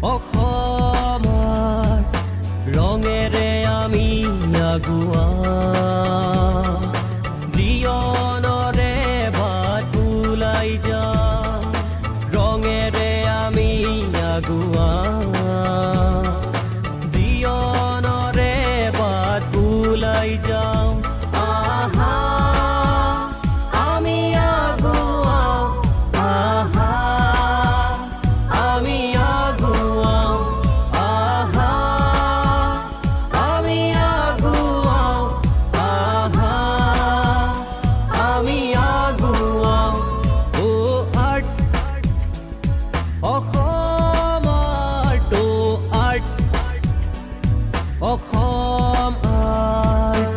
অসমৰ ৰঙেৰে আমি আগুৱা জীৱনৰে বাট ওলাই যাওঁ ৰঙেৰে আমি আগুৱা জীৱনৰে বাট ওলাই যাওঁ আহা আমি আগুৱাওঁ আহা আমি আগুৱাওঁ আহা আমি আগুৱাওঁ আহা আমি আগুৱাওঁ ও আৰ্ট অসমৰ তো আৰ্ট অসম আৰ্ট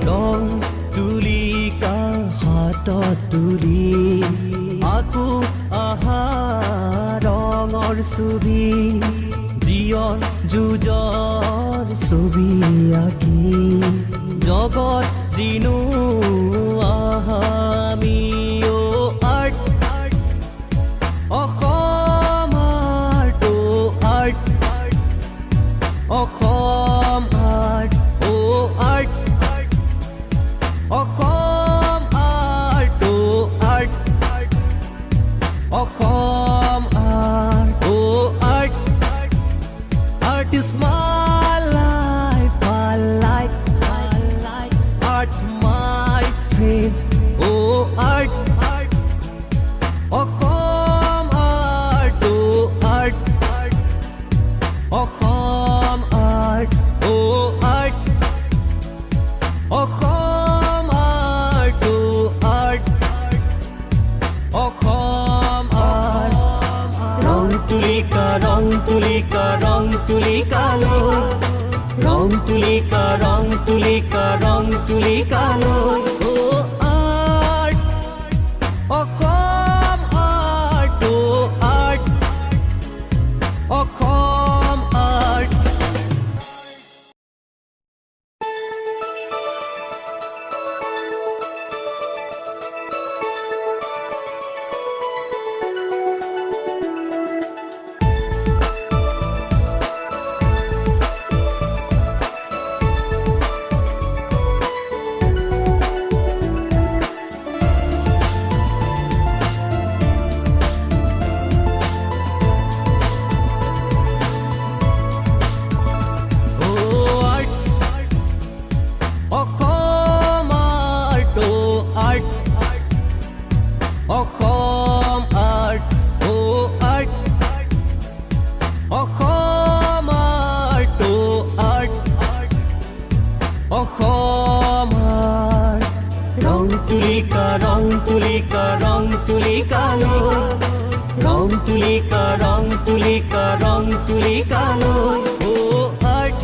ৰং তুলিকা হাতত তুলি আকো আহা ৰঙৰ ছবি জীৱন যুঁজৰ ছবি আঁকি জগত জিনো আহা আমি ও আৰ্ট অসম আৰ্ট ও আৰ্ট অসম আৰ্ট ও আৰ্ট অসম আৰ্ট ও আৰ্ট অসম আৰ্ট ও art art is my life art my friend ও আৰ্ট অসম আৰ্ট ও আৰ্ট অসম আৰ্ট ও আৰ্ট অসম আৰ্ট ও আৰ্ট অসম আৰ্ট ৰং তুলিকা ৰং তুলিকা ৰং তুলিকালৈ ৰং তুলিকা ৰং তুলিকা ৰং তুলিকালৈ ও আৰ্ট অসম আৰ্ট ও art Asom art Asom art ও আৰ্ট অসম আৰ্ট ও আৰ্ট অসম আৰ্ট ৰং তুলিকা ৰং তুলিকা ৰং তুলিকালৈ ৰং তুলিকা ৰং তুলিকা ৰং তুলিকালৈ ও আৰ্ট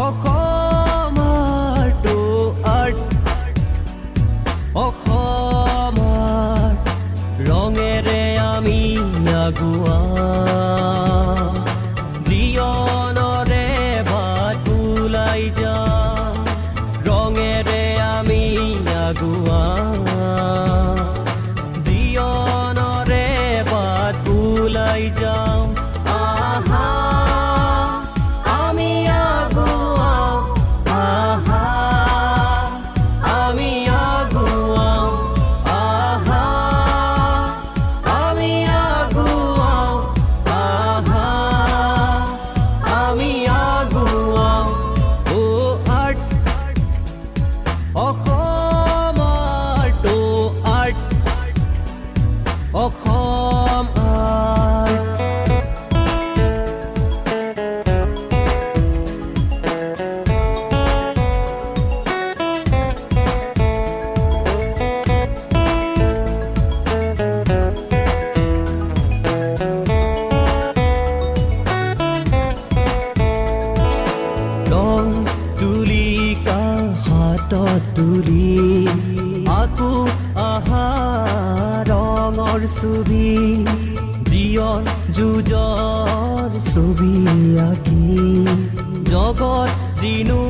অসম আৰ্ট ও আৰ্ট অসম আৰ্ট ৰঙেৰে আমি আগুৱা জীৱনৰে বাট ওলাই যাওঁ ৰঙেৰে আমি আগুৱা জীৱনৰে বাট ওলাই যাওঁ আহা আমি আগুৱাওঁ আহা আমি আগুৱাওঁ আহা আমি আগুৱাওঁ ছবি জীৱন যুঁজৰ ছবি আঁকি জগত জিনো